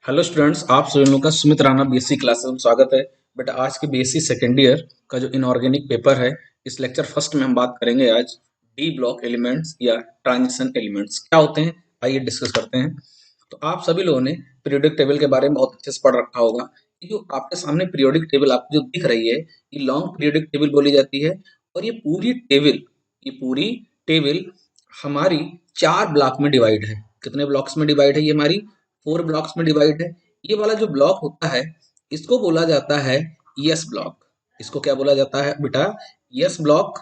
Hello students, आप सभी लोगों का सुमित राणा बीएससी क्लासेस में स्वागत है। बट आज के बीएससी सेकेंड ईयर का जो इनऑर्गेनिक पेपर है, इस लेक्चर फर्स्ट में हम बात करेंगे आज डी ब्लॉक एलिमेंट्स या ट्रांजिशन एलिमेंट्स क्या होते हैं। आइए डिस्कस करते हैं। तो आप सभी लोगों ने पीरियोडिक टेबल के बारे में बहुत अच्छे से पढ़ रखा होगा। ये जो आपके सामने पीरियोडिक टेबल आपको जो दिख रही है, ये लॉन्ग पीरियोडिक टेबल बोली जाती है। और ये पूरी टेबल हमारी 4 ब्लॉक में डिवाइड है। कितने ब्लॉक्स में डिवाइड है? ये हमारी 4 ब्लॉक्स में डिवाइड है। ये वाला जो ब्लॉक होता है, इसको बोला जाता है यस ब्लॉक। इसको क्या बोला जाता है बेटा? Yes block.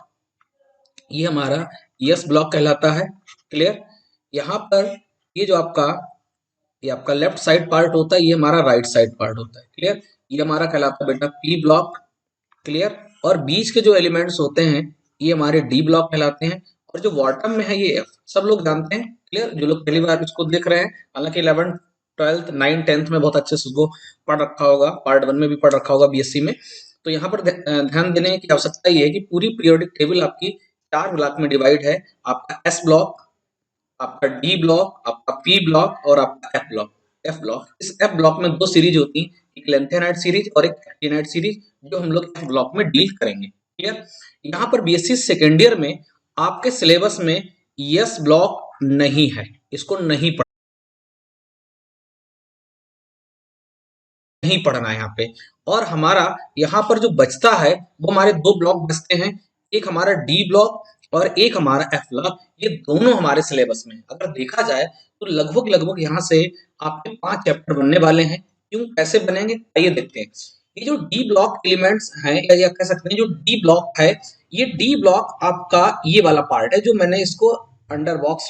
ये हमारा यस ब्लॉक कहलाता है। क्लियर? यहाँ पर ये जो आपका लेफ्ट साइड पार्ट होता है, ये हमारा राइट साइड पार्ट होता है। क्लियर? ये हमारा कहलाता है बेटा पी ब्लॉक। क्लियर? और बीच के जो एलिमेंट्स होते हैं, ये हमारे डी ब्लॉक कहलाते हैं। और जो बॉटम में है, ये एफ। सब लोग जानते हैं। क्लियर? जो लोग पहली बार इसको देख रहे हैं, हालांकि 11th 12th 9th 10th में बहुत अच्छे से उसको पढ़ रखा होगा, पार्ट 1 में भी पढ़ रखा होगा बीएससी में। तो यहाँ पर ध्यान देने की आवश्यकता ये है कि पूरी पीरियोडिक टेबल आपकी 4 ब्लॉक में डिवाइड है। आपका एस ब्लॉक, आपका डी ब्लॉक, आपका पी ब्लॉक और आपका एफ ब्लॉक। एफ ब्लॉक, इस एफ ब्लॉक में 2 सीरीज होती हैं, एक लेंथेनाइड सीरीज और एक एक्टिनाइड सीरीज, जो हम लोग एफ ब्लॉक में डील करेंगे। क्लियर? यहाँ पर बीएससी सेकेंड ईयर में आपके सिलेबस में यस ब्लॉक नहीं है, इसको नहीं पढ़ना है यहाँ पे। और हमारा यहाँ पर जो बचता है, वो हमारे 2 ब्लॉक बचते हैं। एक हमारा डी ब्लॉक और एक हमारा एफ ब्लॉक। ये दोनों हमारे सिलेबस में अगर देखा जाए तो लगभग लगभग यहाँ से आपके 5 चैप्टर बनने वाले हैं। क्यों, कैसे बनेंगे, आइए देखते हैं। ये जो डी ब्लॉक एलिमेंट्स हैं, या कह सकते हैं जो डी ब्लॉक है, ये डी ब्लॉक आपका ये वाला पार्ट है जो मैंने इसको अंडर बॉक्स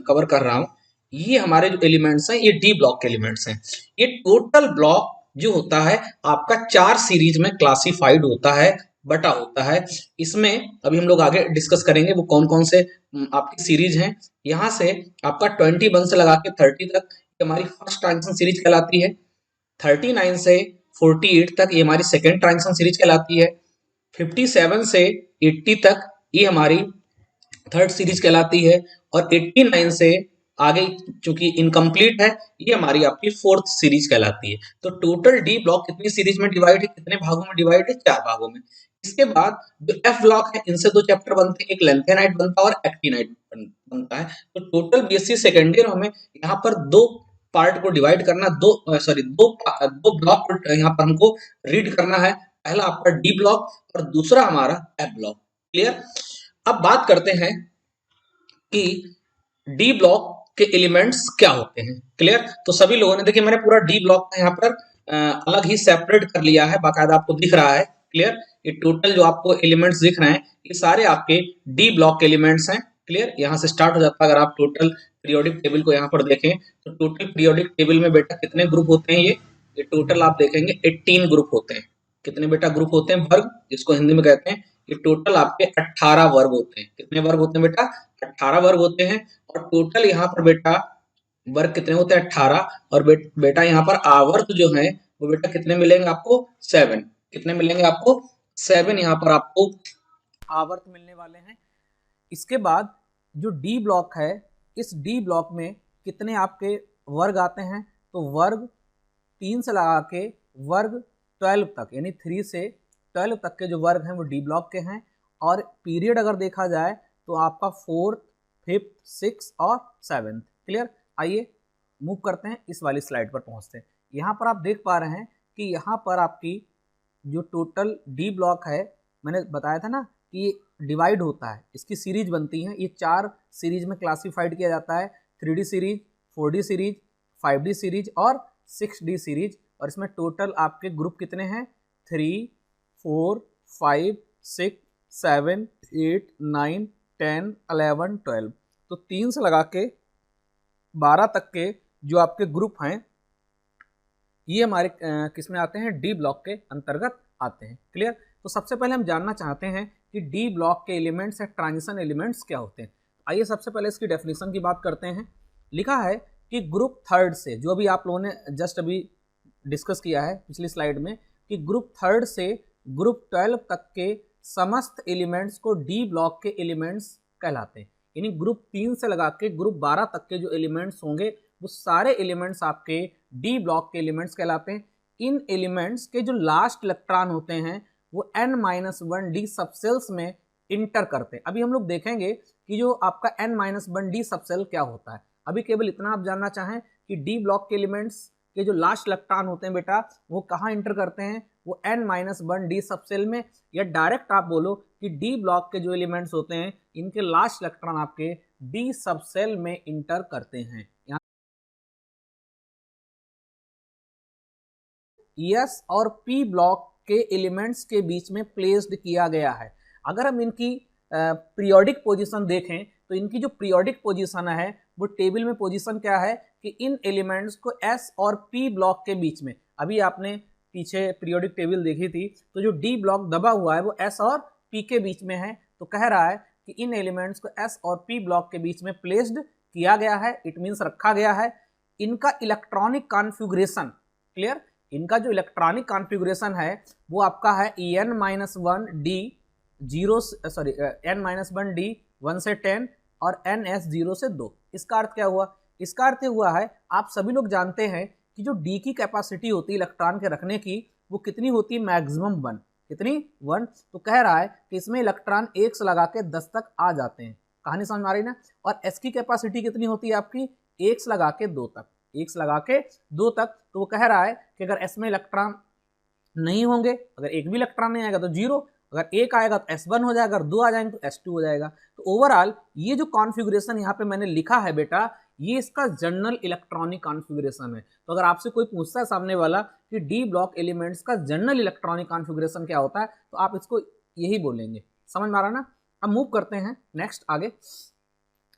कवर कर रहा हूँ। ये हमारे जो एलिमेंट्स हैं, ये डी ब्लॉक के एलिमेंट्स हैं। ये टोटल ब्लॉक जो होता है आपका 4 सीरीज में क्लासिफाइड होता है, बटा होता है। इसमें अभी हम लोग आगे डिस्कस करेंगे वो कौन कौन से आपकी सीरीज हैं। यहाँ से आपका 21 से लगा के 30 तक ये हमारी फर्स्ट ट्रांजिशन सीरीज कहलाती है। 39 से 48 तक ये हमारी सेकेंड ट्रांजिशन सीरीज कहलाती है। 57 से 80 तक ये हमारी थर्ड सीरीज कहलाती है। और 89 से आगे चूंकि इनकम्प्लीट है, ये हमारी आपकी फोर्थ सीरीज कहलाती है। तो टोटल डी ब्लॉक कितनी सीरीज में डिवाइड है, कितने भागों में डिवाइड है? 4 भागों में। इसके बाद जो एफ ब्लॉक है, इनसे 2 चैप्टर बनते हैं, एक लेंथेनाइड बनता है और एक्टिनाइड बनता है। तो टोटल बीएससी सेकेंड ईयर हमें यहाँ पर 2 पार्ट को डिवाइड करना, दो ब्लॉक को यहाँ पर हमको रीड करना है। पहला आपका डी ब्लॉक और दूसरा हमारा एफ ब्लॉक। क्लियर? अब बात करते हैं कि डी ब्लॉक के एलिमेंट्स क्या होते हैं। क्लियर? तो सभी लोगों ने देखिए, मैंने पूरा डी ब्लॉक यहाँ पर अलग ही सेपरेट कर लिया है, बाकायदा आपको दिख रहा है। क्लियर? ये टोटल जो आपको एलिमेंट्स दिख रहे हैं, ये सारे आपके डी ब्लॉक के एलिमेंट्स हैं। क्लियर? यहाँ से स्टार्ट हो जाता है। अगर आप टोटल पीरियोडिक टेबल को यहाँ पर देखें, तो टोटल पीरियोडिक टेबल में बेटा कितने ग्रुप होते हैं? ये टोटल आप देखेंगे 18 ग्रुप होते हैं। कितने बेटा ग्रुप होते हैं? वर्ग, जिसको हिंदी में कहते हैं। ये टोटल आपके 18 वर्ग होते हैं। कितने वर्ग होते हैं बेटा? 18 वर्ग होते हैं। और टोटल यहाँ पर बेटा वर्ग कितने होते हैं? 18। और बेटा यहाँ पर आवर्त जो है वो बेटा कितने मिलेंगे आपको? 7। कितने मिलेंगे आपको? 7 यहाँ पर आपको आवर्त मिलने वाले हैं। इसके बाद जो डी ब्लॉक है, इस डी ब्लॉक में कितने आपके वर्ग आते हैं? तो वर्ग 3 से लगा के वर्ग 12 तक, यानी 3 से 12 तक के जो वर्ग हैं वो डी ब्लॉक के हैं। और पीरियड अगर देखा जाए तो आपका 4th 5th 6th और 7th। क्लियर? आइए मूव करते हैं, इस वाली स्लाइड पर पहुंचते हैं। यहाँ पर आप देख पा रहे हैं कि यहाँ पर आपकी जो टोटल डी ब्लॉक है, मैंने बताया था ना कि ये डिवाइड होता है, इसकी सीरीज बनती है। ये 4 सीरीज में क्लासिफाइड किया जाता है, 3D series, 4D series, 5D series और 6D सीरीज। और इसमें टोटल आपके ग्रुप कितने हैं? 3, 4, 5, 6, 7, 8, 9, 10, 11, 12। तो 3 से लगा के 12 तक के जो आपके ग्रुप हैं, ये हमारे किस में आते हैं? डी ब्लॉक के अंतर्गत आते हैं। क्लियर? तो सबसे पहले हम जानना चाहते हैं कि डी ब्लॉक के एलिमेंट्स या ट्रांजिशन एलिमेंट्स क्या होते हैं। आइए सबसे पहले इसकी डेफिनेशन की बात करते हैं। लिखा है कि ग्रुप थर्ड से, जो भी आप लोगों ने जस्ट अभी डिस्कस किया है पिछली स्लाइड में, कि ग्रुप थर्ड से ग्रुप 12 तक के समस्त एलिमेंट्स को डी ब्लॉक के एलिमेंट्स कहलाते हैं। यानी ग्रुप 3 से लगा के ग्रुप 12 तक के जो एलिमेंट्स होंगे, वो सारे एलिमेंट्स आपके डी ब्लॉक के एलिमेंट्स कहलाते हैं। इन एलिमेंट्स के जो लास्ट इलेक्ट्रॉन होते हैं वो n-1d सबसेल्स में इंटर करते हैं। अभी हम लोग देखेंगे कि जो आपका n-1d सबसेल क्या होता है। अभी केवल इतना आप जानना चाहें कि डी ब्लॉक के एलिमेंट्स के जो लास्ट इलेक्ट्रॉन होते हैं बेटा वो कहाँ इंटर करते हैं, वो n-1d सबसेल में, या डायरेक्ट आप बोलो कि डी ब्लॉक के जो एलिमेंट्स होते हैं इनके लास्ट इलेक्ट्रॉन आपके डी सबसेल में इंटर करते हैं। एस और पी ब्लॉक के एलिमेंट्स के बीच में प्लेस्ड किया गया है। अगर हम इनकी पीरियोडिक पोजीशन देखें तो इनकी जो पीरियोडिक पोजीशन है वो टेबल में पोजीशन क्या है कि इन एलिमेंट्स को एस और पी ब्लॉक के बीच में, अभी आपने पीछे पीरियोडिक टेबल देखी थी तो जो डी ब्लॉक दबा हुआ है वो एस और पी के बीच में है, तो कह रहा है कि इन एलिमेंट्स को एस और पी ब्लॉक के बीच में प्लेस्ड किया गया है, इट मीन्स रखा गया है। इनका इलेक्ट्रॉनिक कॉन्फ़िगरेशन क्लियर, इनका जो इलेक्ट्रॉनिक कॉन्फ़िगरेशन है वो आपका है n-1d 1 से 10 और ns 0 से 2। इसका अर्थ क्या हुआ, इसका अर्थ हुआ है आप सभी लोग जानते हैं कि जो d की कैपेसिटी होती है इलेक्ट्रॉन के रखने की वो कितनी होती है, मैक्सिमम 1, कितनी 1। तो कह रहा है कि इसमें इलेक्ट्रॉन 1 से लगा के 10 तक आ जाते हैं, कहानी समझ में आ रही ना। और s की कैपेसिटी कितनी होती है आपकी, 1 से लगा के 2 तक, 1 से लगा के 2 तक। तो वो कह रहा है कि अगर s में इलेक्ट्रॉन नहीं होंगे, अगर एक भी इलेक्ट्रॉन नहीं आएगा तो 0, अगर 1 आएगा तो s1 हो जाएगा, अगर 2 आ जाएंगे तो s2 हो जाएगा। तो ओवरऑल ये जो कॉन्फ़िगरेशन यहाँ पे मैंने लिखा है बेटा ये इसका जनरल इलेक्ट्रॉनिक कॉन्फ़िगरेशन है। तो अगर आपसे कोई पूछता है सामने वाला कि डी ब्लॉक एलिमेंट्स का जनरल इलेक्ट्रॉनिक कॉन्फ़िगरेशन क्या होता है तो आप इसको यही बोलेंगे, समझ में आ रहा ना। अब मूव करते हैं नेक्स्ट आगे।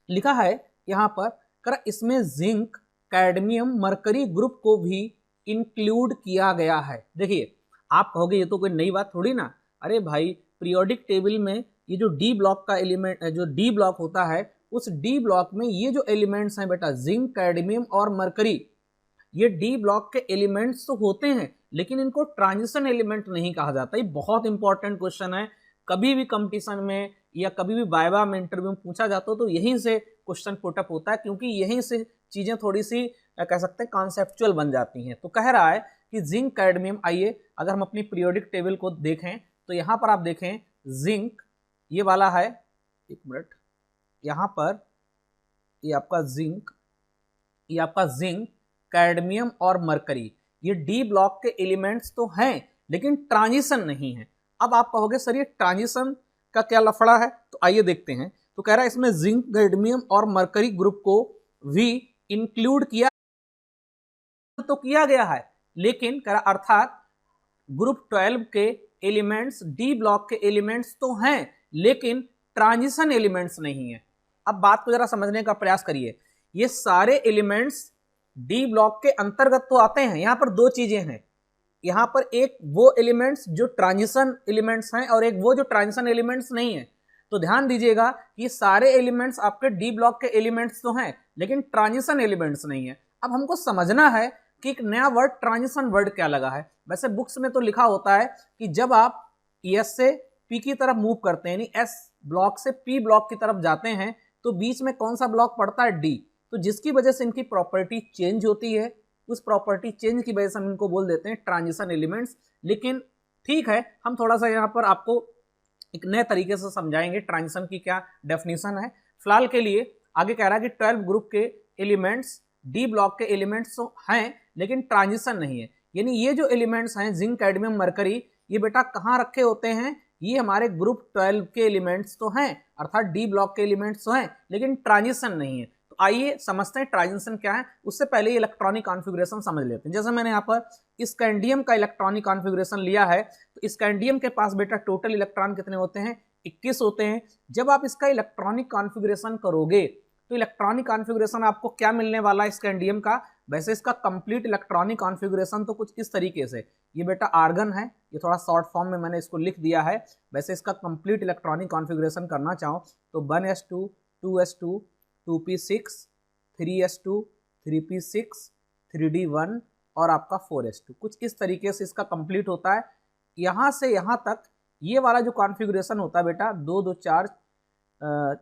लिखा है यहाँ पर इसमें जिंक, कैडमियम, मरकरी ग्रुप को भी इंक्लूड किया गया है। देखिए आप कहोगे ये तो कोई नई बात थोड़ी ना, अरे भाई पीरियोडिक टेबल में ये जो डी ब्लॉक का एलिमेंट, जो डी ब्लॉक होता है उस डी ब्लॉक में ये जो एलिमेंट्स हैं बेटा जिंक, कैडमियम और मरकरी, ये डी ब्लॉक के एलिमेंट्स तो होते हैं लेकिन इनको ट्रांजिशन एलिमेंट नहीं कहा जाता। ये बहुत इंपॉर्टेंट क्वेश्चन है, कभी भी कंपटीशन में या कभी भी वाइवा में इंटरव्यू में पूछा जाता हो तो यहीं से क्वेश्चन पुटअप होता है, क्योंकि यहीं से चीजें थोड़ी सी कह सकते हैं कॉन्सेप्चुअल बन जाती हैं। तो कह रहा है कि जिंक, कैडमियम, आइए अगर हम अपनी पीरियोडिक टेबल को देखें तो यहाँ पर आप देखें जिंक ये वाला है, एक मिनट, यहाँ पर ये आपका जिंक, ये आपका जिंक, कैडमियम और मरकरी ये डी ब्लॉक के एलिमेंट्स तो हैं लेकिन ट्रांजिशन नहीं है। अब आप कहोगे सर ये ट्रांजिशन का क्या लफड़ा है, तो आइए देखते हैं। तो कह रहा है इसमें जिंक, कैडमियम और मरकरी ग्रुप को भी इंक्लूड किया तो किया गया है, लेकिन कह रहा अर्थात ग्रुप 12 के एलिमेंट्स डी ब्लॉक के एलिमेंट्स तो हैं लेकिन ट्रांजिशन एलिमेंट्स नहीं है। अब बात को जरा समझने का प्रयास करिए, ये सारे एलिमेंट्स डी ब्लॉक के अंतर्गत तो आते हैं। यहां पर दो चीजें हैं, यहां पर एक वो एलिमेंट्स जो ट्रांजिशन एलिमेंट्स हैं और एक वो जो ट्रांजिशन एलिमेंट्स नहीं है। तो ध्यान दीजिएगा कि सारे एलिमेंट्स आपके डी ब्लॉक के एलिमेंट्स तो हैं लेकिन ट्रांजिशन एलिमेंट्स नहीं है। अब हमको समझना है कि एक नया वर्ड ट्रांजिशन वर्ड क्या लगा है। वैसे बुक्स में तो लिखा होता है कि जब आप एस से पी की तरफ मूव करते हैं, यानी एस ब्लॉक से पी ब्लॉक की तरफ जाते हैं, तो बीच में कौन सा ब्लॉक पड़ता है, डी। तो जिसकी वजह से इनकी प्रॉपर्टी चेंज होती है, उस प्रॉपर्टी चेंज की वजह से हम इनको बोल देते हैं ट्रांजिशन एलिमेंट्स। लेकिन ठीक है, हम थोड़ा सा यहाँ पर आपको एक नए तरीके से समझाएंगे ट्रांजिशन की क्या डेफिनेशन है। फिलहाल के लिए आगे कह रहा है कि 12 ग्रुप के एलिमेंट्स डी ब्लॉक के एलिमेंट्स तो हैं लेकिन ट्रांजिशन नहीं है। यानी ये जो एलिमेंट्स हैं जिंक, कैडमियम, मरकरी, ये बेटा कहाँ रखे होते हैं, ये हमारे ग्रुप 12 के एलिमेंट्स तो हैं, अर्थात डी ब्लॉक के एलिमेंट्स तो हैं लेकिन ट्रांजिशन नहीं है। तो आइए समझते हैं ट्रांजिशन क्या है। उससे पहले इलेक्ट्रॉनिक कॉन्फ़िगरेशन समझ लेते हैं। जैसे मैंने यहाँ पर स्कैंडियम का इलेक्ट्रॉनिक कॉन्फ़िगरेशन लिया है, तो स्कैंडियम के पास बेटा टोटल इलेक्ट्रॉन कितने होते हैं, 21 होते हैं। जब आप इसका इलेक्ट्रॉनिक कॉन्फ़िगरेशन करोगे तो इलेक्ट्रॉनिक कॉन्फ़िगरेशन आपको क्या मिलने वाला है स्कैंडियम का। वैसे इसका कंप्लीट इलेक्ट्रॉनिक कॉन्फ़िगरेशन तो कुछ इस तरीके से, ये बेटा आर्गन है, ये थोड़ा शॉर्ट फॉर्म में मैंने इसको लिख दिया है। वैसे इसका कंप्लीट इलेक्ट्रॉनिक कॉन्फ़िगरेशन करना चाहो तो 1s2 2s2 2p6 3s2 3p6 3d1 और आपका 4s2, कुछ इस तरीके से इसका कंप्लीट होता है। यहाँ से यहाँ तक ये वाला जो कॉन्फ़िगरेशन होता है बेटा 2 2 4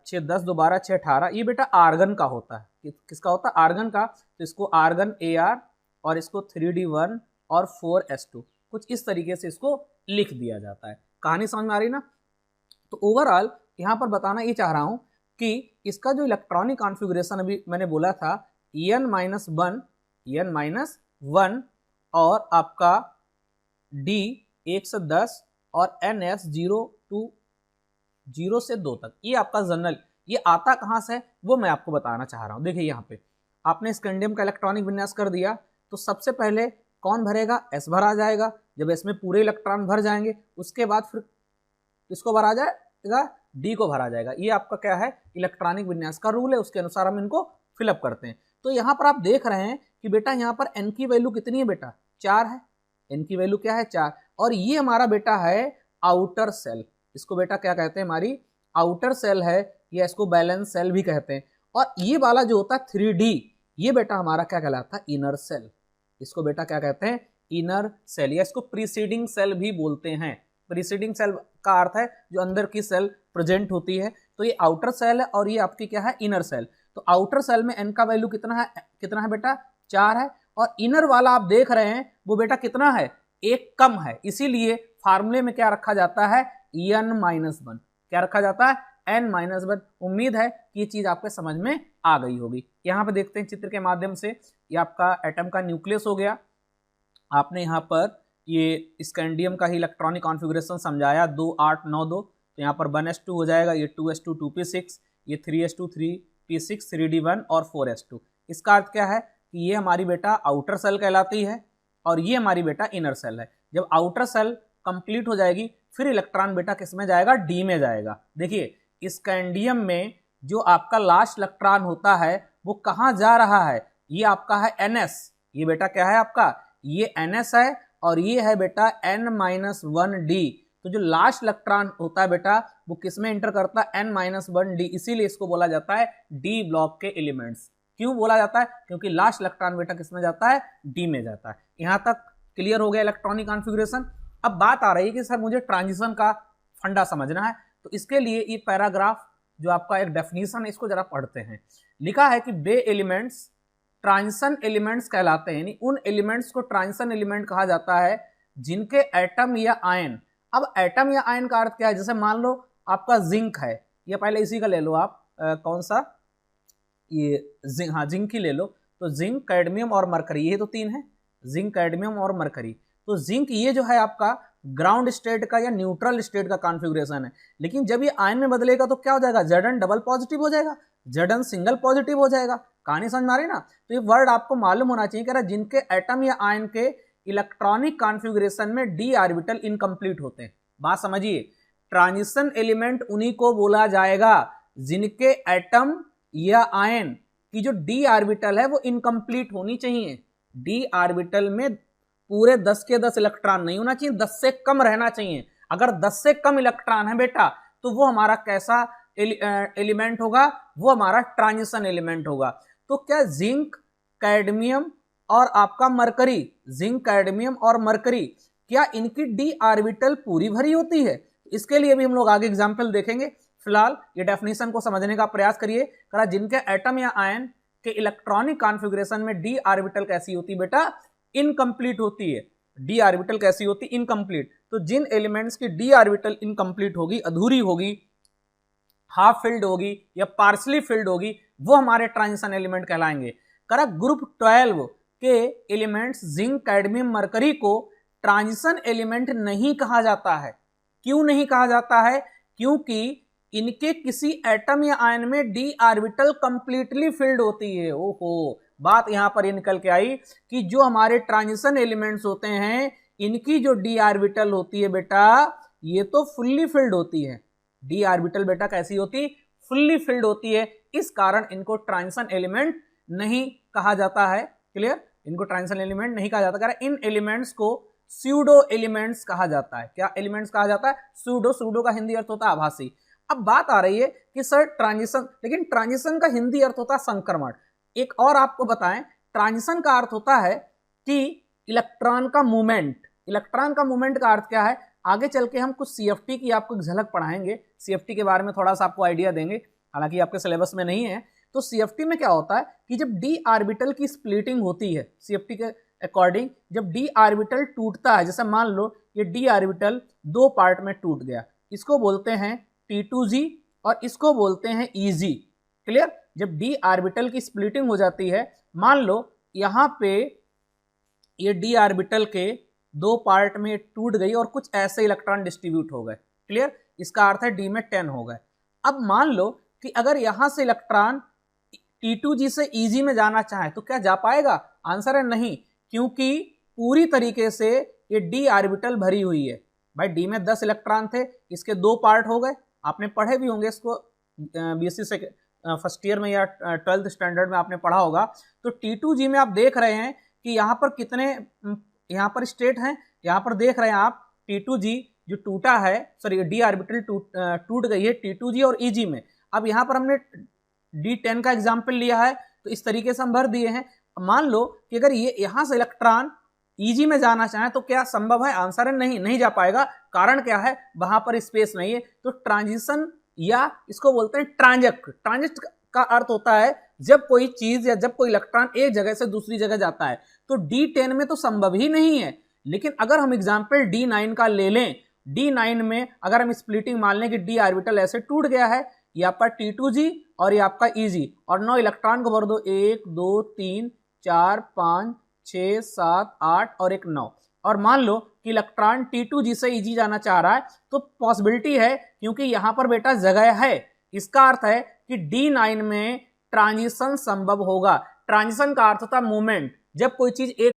6 10 2 12 6 18, ये बेटा आर्गन का होता है। किसका होता है, आर्गन का। तो इसको आर्गन AR और इसको 3d1 और 4s2, कुछ इस तरीके से इसको लिख दिया जाता है। कहानी समझ में आ रही ना? तो ओवरऑल यहाँ पर बताना ये चाह रहा हूँ कि इसका जो इलेक्ट्रॉनिक कॉन्फ़िगरेशन अभी मैंने बोला था En-1 और आपका D 1 से 10 और NS 0 से 2 तक, ये आपका जनरल, ये आता कहाँ से वो मैं आपको बताना चाह रहा हूँ। देखिए यहाँ पे आपने स्कैंडियम का इलेक्ट्रॉनिक विन्यास कर दिया, तो सबसे पहले कौन भरेगा? S भरा जाएगा। जब S में पूरे इलेक्ट्रॉन भर जाएंगे उसके बाद फिर इसको भरा जाएगा, D को भरा जाएगा। ये आपका क्या है? इलेक्ट्रॉनिक विन्यास का रूल है, उसके अनुसार हम इनको फिलअप करते हैं। तो यहाँ पर आप देख रहे हैं कि बेटा यहाँ पर N की वैल्यू कितनी है बेटा? 4 है। N की वैल्यू क्या है? 4। और ये हमारा बेटा है आउटर सेल, इसको बेटा क्या कहते हैं? हमारी आउटर सेल है, या इसको बैलेंस सेल भी कहते हैं। और ये वाला जो होता है 3D, ये बेटा हमारा क्या कहलाता है? Inner cell. इसको बेटा क्या कहते हैं? इनर सेल, या इसको प्रीसीडिंग सेल भी बोलते हैं। प्रीसीडिंग सेल का अर्थ है जो अंदर की सेल प्रेजेंट होती है। तो ये आउटर सेल है और ये आपकी क्या है? Inner cell. तो आउटर सेल में N का वैल्यू कितना है बेटा? 4 है। और इनर वाला आप देख रहे हैं वो बेटा कितना है? 1 कम है, इसीलिए फार्मूले में क्या रखा जाता है? N-1। क्या रखा जाता है? N-1। उम्मीद है कि ये चीज आपके समझ में आ गई होगी। यहाँ पे देखते हैं चित्र के माध्यम से, ये आपका एटम का न्यूक्लियस हो गया। आपने यहाँ पर ये स्कैंडियम का ही इलेक्ट्रॉनिक कॉन्फ़िगरेशन समझाया, 2 8 9 2। तो यहाँ पर 1s2 हो जाएगा, ये 2s2 2p6, ये 3s2 3p6 3d1 और 4s2। इसका अर्थ क्या है कि ये हमारी बेटा आउटर सेल कहलाती है और ये हमारी बेटा इनर सेल है। जब आउटर सेल कंप्लीट हो जाएगी फिर इलेक्ट्रॉन बेटा किस में जाएगा? डी में जाएगा। देखिए स्कैंडियम में जो आपका लास्ट इलेक्ट्रॉन होता है वो कहाँ जा रहा है? ये आपका है NS। ये बेटा क्या है आपका? ये NS है और ये है बेटा N-1D। तो जो लास्ट इलेक्ट्रॉन होता है बेटा वो किस में इंटर करता है? N-1D। इसीलिए इसको बोला जाता है डी ब्लॉक के एलिमेंट्स। क्यों बोला जाता है? क्योंकि लास्ट इलेक्ट्रॉन बेटा किस में जाता है? डी में जाता है। यहां तक क्लियर हो गया इलेक्ट्रॉनिक कॉन्फ़िगरेशन। अब बात आ रही है कि सर मुझे ट्रांजिशन का फंडा समझना है, तो इसके लिए ये पैराग्राफ जो आपका एक डेफिनेशन है इसको जरा पढ़ते हैं। लिखा है कि वे एलिमेंट्स ट्रांजिशन एलिमेंट्स कहलाते हैं, यानी उन एलिमेंट्स को ट्रांजिशन एलिमेंट कहा जाता है जिनके एटम या आयन, अब एटम या आयन का अर्थ क्या है? जैसे मान लो आपका जिंक है, या पहले इसी का ले लो आप, कौन सा? ये जिंक, हाँ जिंक ही ले लो। तो जिंक, कैडमियम और मरकरी, ये तो 3 है, जिंक, कैडमियम और मरकरी। तो जिंक ये जो है आपका ग्राउंड स्टेट का या न्यूट्रल स्टेट का कॉन्फ़िगरेशन है, लेकिन जब ये आयन में बदलेगा तो क्या हो जाएगा? Zn डबल पॉजिटिव हो जाएगा, Zn सिंगल पॉजिटिव हो जाएगा। कहानी समझ में आ रही ना? तो ये वर्ड आपको मालूम होना चाहिए कि जिनके एटम या आयन के इलेक्ट्रॉनिक कॉन्फ़िगरेशन में d ऑर्बिटल इनकम्प्लीट होते हैं। बात समझिए, ट्रांजिशन एलिमेंट उन्हीं को बोला जाएगा जिनके एटम या आयन की जो d ऑर्बिटल है वो इनकम्प्लीट होनी चाहिए। d ऑर्बिटल में पूरे 10 के 10 इलेक्ट्रॉन नहीं होना चाहिए, 10 से कम रहना चाहिए। अगर 10 से कम इलेक्ट्रॉन है बेटा तो वो हमारा कैसा एलिमेंट होगा? वो हमारा ट्रांजिशन एलिमेंट होगा। तो क्या जिंक, कैडमियम और आपका मरकरी, जिंक, कैडमियम और मरकरी, क्या इनकी डी ऑर्बिटल पूरी भरी होती है? इसके लिए भी हम लोग आगे एग्जाम्पल देखेंगे। फिलहाल ये डेफिनेशन को समझने का प्रयास करिए। जिनके एटम या आयन के इलेक्ट्रॉनिक कॉन्फ़िगरेशन में डी ऑर्बिटल कैसी होती बेटा? इनकम्प्लीट होती है। डी ऑर्बिटल कैसी होती? इनकम्प्लीट। तो जिन एलिमेंट्स की डी ऑर्बिटल इनकम्प्लीट होगी, अधूरी होगी, हाफ फिल्ड होगी या पार्शली फिल्ड होगी, वो हमारे ट्रांजिशन एलिमेंट कहलाएंगे। ग्रुप 12 के एलिमेंट्स जिंक, कैडमियम, मरकरी को ट्रांजिशन एलिमेंट नहीं कहा जाता है। क्यों नहीं कहा जाता है? क्योंकि इनके किसी एटम या आयन में डी ऑर्बिटल कंप्लीटली फिल्ड होती है। ओहो, बात यहां पर ये निकल के आई कि जो हमारे ट्रांजिशन एलिमेंट्स होते हैं इनकी जो डी ऑर्बिटल होती है बेटा ये तो फुल्ली फिल्ड होती है। डी ऑर्बिटल बेटा कैसी होती? फुल्ली फिल्ड होती है। इस कारण इनको ट्रांजिशन एलिमेंट नहीं कहा जाता है। क्लियर? इनको ट्रांजिशन एलिमेंट नहीं कहा जाता। इन एलिमेंट्स को स्यूडो एलिमेंट्स कहा जाता है। क्या एलिमेंट्स कहा जाता है? स्यूडो। स्यूडो का हिंदी अर्थ होता है आभासी। अब बात आ रही है कि सर ट्रांजिशन, लेकिन ट्रांजिशन का हिंदी अर्थ होता है संक्रमण। एक और आपको बताएं, ट्रांजिशन का अर्थ होता है कि इलेक्ट्रॉन का मूवमेंट। इलेक्ट्रॉन का मूवमेंट का अर्थ क्या है? आगे चल के हम कुछ सीएफटी की आपको झलक पढ़ाएंगे, सीएफटी के बारे में थोड़ा सा आपको आइडिया देंगे, हालांकि आपके सिलेबस में नहीं है। तो सीएफटी में क्या होता है कि जब डी ऑर्बिटल की स्प्लिटिंग होती है, सीएफटी के अकॉर्डिंग जब d ऑर्बिटल टूटता है, जैसे मान लो ये d ऑर्बिटल दो पार्ट में टूट गया, इसको बोलते हैं T2g और इसको बोलते हैं Eg। क्लियर? जब d ऑर्बिटल की स्प्लिटिंग हो जाती है, मान लो यहां पे ये d ऑर्बिटल के दो पार्ट में टूट गई और कुछ ऐसे इलेक्ट्रॉन डिस्ट्रीब्यूट हो गए। क्लियर? इसका अर्थ है d में 10 हो गए। अब मान लो कि अगर यहां से इलेक्ट्रॉन T2g से Eg में जाना चाहे तो क्या जा पाएगा? आंसर है नहीं, क्योंकि पूरी तरीके से ये d ऑर्बिटल भरी हुई है। भाई d में 10 इलेक्ट्रॉन थे, इसके दो पार्ट हो गए, आपने पढ़े भी होंगे इसको बीएससी से फर्स्ट ईयर में या 12th स्टैंडर्ड में आपने पढ़ा होगा। तो T2g में आप देख रहे हैं कि यहाँ पर कितने यहाँ पर स्टेट हैं, यहाँ पर देख रहे हैं आप T2g जो टूटा है, सॉरी d ऑर्बिटल टूट गई है T2g और Eg में। अब यहाँ पर हमने D10 का एग्जाम्पल लिया है, तो इस तरीके से हम भर दिए हैं। मान लो कि अगर ये यहाँ से इलेक्ट्रॉन Eg में जाना चाहे तो क्या संभव है? आंसर है नहीं, नहीं जा पाएगा। कारण क्या है? वहां पर स्पेस नहीं है। तो ट्रांजिशन या इसको बोलते हैं ट्रांजेक्ट। ट्रांजेक्ट का अर्थ होता है जब कोई चीज या जब कोई इलेक्ट्रॉन एक जगह से दूसरी जगह जाता है। तो D10 में तो संभव ही नहीं है, लेकिन अगर हम एग्जाम्पल D9 का ले लें, D9 में अगर हम स्प्लिटिंग मान लें कि d ऑर्बिटल ऐसे टूट गया है, ये आपका T2g और ये आपका Eg, और 9 इलेक्ट्रॉन को भर दो, 1 2 3 4 5 6 7 8 और एक 9, और मान लो कि इलेक्ट्रॉन T2g से Eg जाना चाह रहा है, तो पॉसिबिलिटी है क्योंकि यहां पर बेटा जगह है। इसका अर्थ है कि D9 में ट्रांजिशन संभव होगा। ट्रांजिशन का अर्थ होता है मूवमेंट, जब कोई चीज एक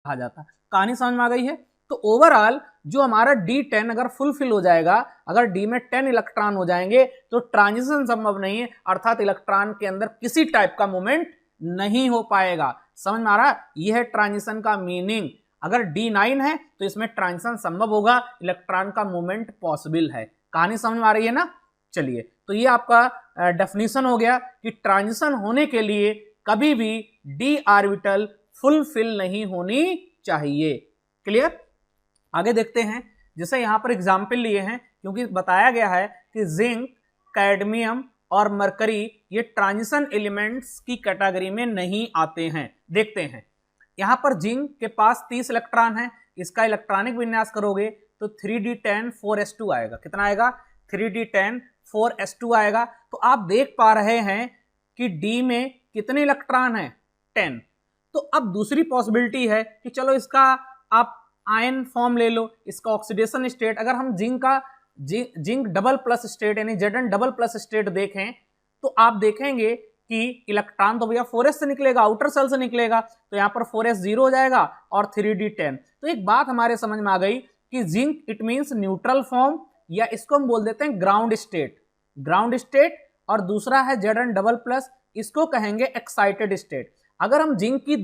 कहा जाता है। कहानी समझ में आ गई है? तो ओवरऑल जो हमारा D10 अगर फुलफिल हो जाएगा, अगर D में 10 इलेक्ट्रॉन हो जाएंगे तो ट्रांजिशन संभव नहीं है, अर्थात इलेक्ट्रॉन के अंदर किसी टाइप का मूवमेंट नहीं हो पाएगा। समझ में आ रहा? यह है ट्रांजिशन का मीनिंग। अगर D9 है तो इसमें ट्रांजिशन संभव होगा, इलेक्ट्रॉन का मूवमेंट पॉसिबल है। कहानी समझ में आ रही है ना? चलिए, तो ये आपका डेफिनेशन हो गया कि ट्रांजिशन होने के लिए कभी भी d ऑर्बिटल फुलफिल नहीं होनी चाहिए। क्लियर? आगे देखते हैं। जैसे यहां पर एग्जाम्पल लिए हैं, क्योंकि बताया गया है कि जिंक, कैडमियम और मरकरी ये ट्रांजिशन एलिमेंट्स की कैटेगरी में नहीं आते हैं। देखते हैं, यहां पर जिंक के पास 30 इलेक्ट्रॉन है, इसका इलेक्ट्रॉनिक विन्यास करोगे तो 3d10 4s2 आएगा। कितना आएगा? 3d10 4s2 आएगा। तो आप देख पा रहे हैं कि D में कितने इलेक्ट्रॉन है? 10। तो अब दूसरी पॉसिबिलिटी है कि चलो इसका आप आयन फॉर्म ले लो, इसका ऑक्सीडेशन स्टेट। अगर हम जिंक डबल प्लस स्टेट यानी Zn डबल प्लस स्टेट देखें तो आप देखेंगे कि इलेक्ट्रॉन तो भैया 4s से निकलेगा, आउटर सेल से निकलेगा, तो यहाँ पर 4s 0 हो जाएगा और 3d10। तो एक बात हमारे समझ में आ गई कि zinc it means neutral form, या इसको हम बोल देते हैं ग्राउंड स्टेट। ग्राउंड स्टेट, और दूसरा है Zn डबल प्लस, इसको कहेंगे एक्साइटेड स्टेट। अगर हम जिंक के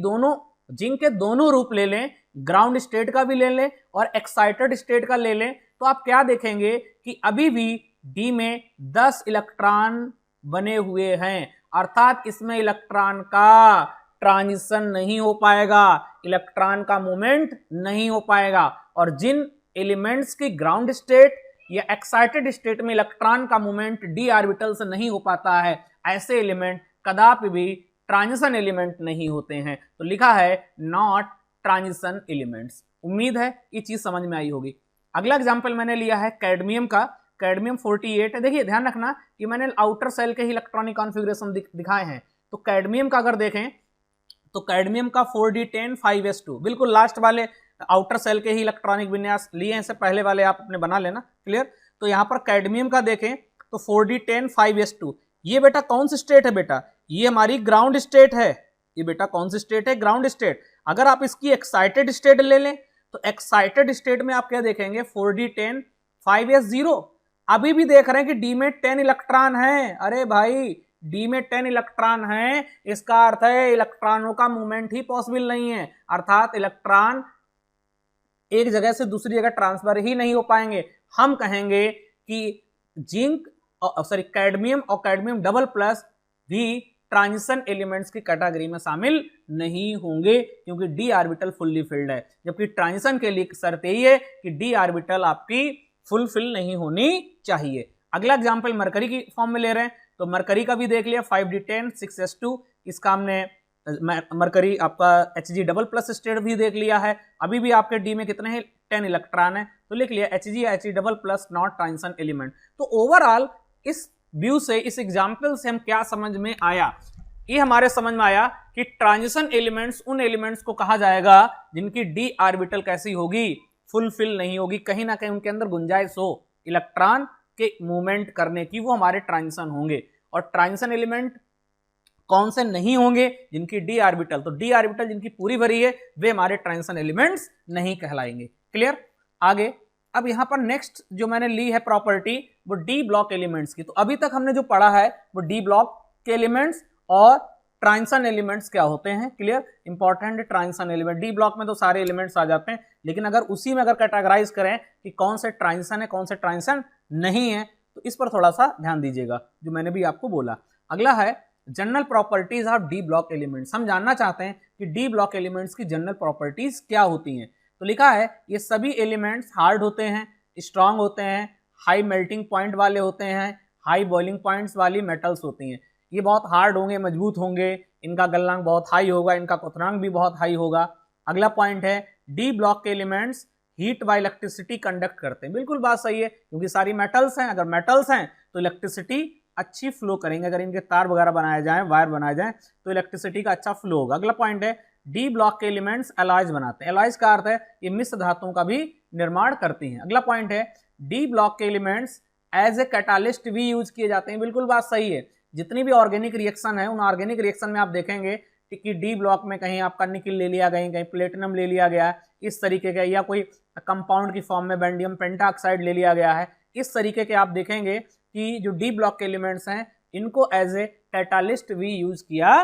दोनों रूप ले लें, ग्राउंड स्टेट का भी ले लें और एक्साइटेड स्टेट का ले लें, तो आप क्या देखेंगे कि अभी भी D में 10 इलेक्ट्रॉन बने हुए हैं, अर्थात इसमें इलेक्ट्रॉन का ट्रांजिशन नहीं हो पाएगा, इलेक्ट्रॉन का मूवमेंट नहीं हो पाएगा। और जिन एलिमेंट्स की ग्राउंड स्टेट या एक्साइटेड स्टेट में इलेक्ट्रॉन का मूवमेंट d ऑर्बिटल से नहीं हो पाता है, ऐसे एलिमेंट कदापि भी ट्रांजिशन एलिमेंट नहीं होते हैं। तो लिखा है नॉट ट्रांजिशन एलिमेंट्स। उम्मीद है ये चीज समझ में आई होगी। अगला एग्जांपल मैंने लिया है कैडमियम का। कैडमियम 48 है। देखिए ध्यान रखना कि मैंने आउटर सेल के ही इलेक्ट्रॉनिक कॉन्फ़िगरेशन दिखाए हैं। तो कैडमियम का अगर देखें तो कैडमियम का 4d10 5s2, बिल्कुल लास्ट वाले आउटर सेल के ही इलेक्ट्रॉनिक विन्यास लिए हैं, इससे पहले वाले आप अपने बना लेना। क्लियर? तो यहां पर कैडमियम का देखें तो 4d10 5s2, ये बेटा कौन सी स्टेट है? बेटा ये हमारी ग्राउंड स्टेट है। ये बेटा कौन सी स्टेट है? Ground state. अगर आप इसकी एक्साइटेड स्टेट ले लें तो एक्साइटेड स्टेट में आप क्या देखेंगे? 4d10 5s0। अभी भी देख रहे हैं कि D में 10 इलेक्ट्रॉन है। अरे भाई D में 10 इलेक्ट्रॉन है, इसका अर्थ है इलेक्ट्रॉनों का मूवमेंट ही पॉसिबल नहीं है, अर्थात इलेक्ट्रॉन एक जगह से दूसरी जगह ट्रांसफर ही नहीं हो पाएंगे। हम कहेंगे कि कैडमियम और कैडमियम डबल प्लस भी ट्रांजिशन एलिमेंट्स की कैटेगरी में शामिल नहीं होंगे, क्योंकि d ऑर्बिटल फुल्ली फिल्ड है। जबकि ट्रांजिशन के लिए शर्त यही है कि d ऑर्बिटल आपकी फुलफिल नहीं होनी चाहिए। अगला एग्जांपल मरकरी की फॉर्म में ले रहे हैं, तो मरकरी का भी देख लिया 5d10 6s2, इसका हमने मरकरी आपका Hg डबल प्लस स्टेट भी देख लिया है। अभी भी आपके डी में कितने हैं, 10 इलेक्ट्रॉन है, तो लिख लिया Hg Hg double plus not transition element. तो ओवरऑल इस व्यू से, इस एग्जाम्पल से हम क्या समझ में आया, ये हमारे समझ में आया कि ट्रांजिशन एलिमेंट्स उन एलिमेंट्स को कहा जाएगा जिनकी डी ऑर्बिटल कैसी होगी, फुलफिल नहीं होगी, कहीं ना कहीं उनके अंदर गुंजाइश हो इलेक्ट्रॉन के मूवमेंट करने की, वो हमारे ट्रांजिशन होंगे। और ट्रांजिशन एलिमेंट कौन से नहीं होंगे, जिनकी डी ऑर्बिटल, तो डी ऑर्बिटल जिनकी पूरी भरी है वे हमारे ट्रांजिशन एलिमेंट्स नहीं कहलाएंगे। क्लियर। आगे अब यहां पर नेक्स्ट जो मैंने ली है प्रॉपर्टी वो डी ब्लॉक एलिमेंट्स की। तो अभी तक हमने जो पढ़ा है वो डी ब्लॉक के एलिमेंट्स और ट्रांजिशन एलिमेंट्स क्या होते हैं। क्लियर, इंपॉर्टेंट है ट्रांजिशन एलिमेंट। डी ब्लॉक में तो सारे एलिमेंट्स आ जाते हैं, लेकिन अगर उसी में अगर कैटेगराइज करें कि कौन से ट्रांजिशन है कौन से ट्रांजिशन नहीं है, तो इस पर थोड़ा सा ध्यान दीजिएगा जो मैंने भी आपको बोला। अगला है general properties of D block elements. हम जानना चाहते हैं कि डी ब्लॉक एलिमेंट्स की जनरल प्रॉपर्टीज क्या होती हैं। तो लिखा है ये सभी एलिमेंट्स हार्ड होते हैं, स्ट्रांग होते हैं, हाई मेल्टिंग पॉइंट वाले होते हैं, हाई बॉइलिंग पॉइंट्स वाली मेटल्स होती हैं। ये बहुत हार्ड होंगे, मजबूत होंगे, इनका गलनांक बहुत हाई होगा, इनका क्वथनांक भी बहुत हाई होगा। अगला पॉइंट है डी ब्लॉक के एलिमेंट्स हीट व इलेक्ट्रिसिटी कंडक्ट करते हैं। बिल्कुल बात सही है, क्योंकि सारी मेटल्स हैं, अगर मेटल्स हैं तो इलेक्ट्रिसिटी अच्छी फ्लो करेंगे। अगर इनके तार वगैरह बनाए जाएं, वायर बनाए जाएं, तो इलेक्ट्रिसिटी का अच्छा फ्लो होगा। अगला पॉइंट है डी ब्लॉक के एलिमेंट्स एलॉयज बनाते हैं। एलॉयज का अर्थ है ये मिश्र धातुओं का भी निर्माण करती हैं। अगला पॉइंट है डी ब्लॉक के एलिमेंट्स एज ए कैटालिस्ट भी यूज किए जाते हैं। बिल्कुल बात सही है, जितनी भी ऑर्गेनिक रिएक्शन है उन ऑर्गेनिक रिएक्शन में आप देखेंगे कि डी ब्लॉक में कहीं आपका निकिल ले लिया गया, कहीं प्लेटिनम ले लिया गया, इस तरीके का, या कोई कंपाउंड की फॉर्म में बेंडियम पेंटाऑक्साइड ले लिया गया है। इस तरीके के आप देखेंगे कि जो डी ब्लॉक के एलिमेंट्स हैं इनको एज ए कैटालिस्ट भी यूज किया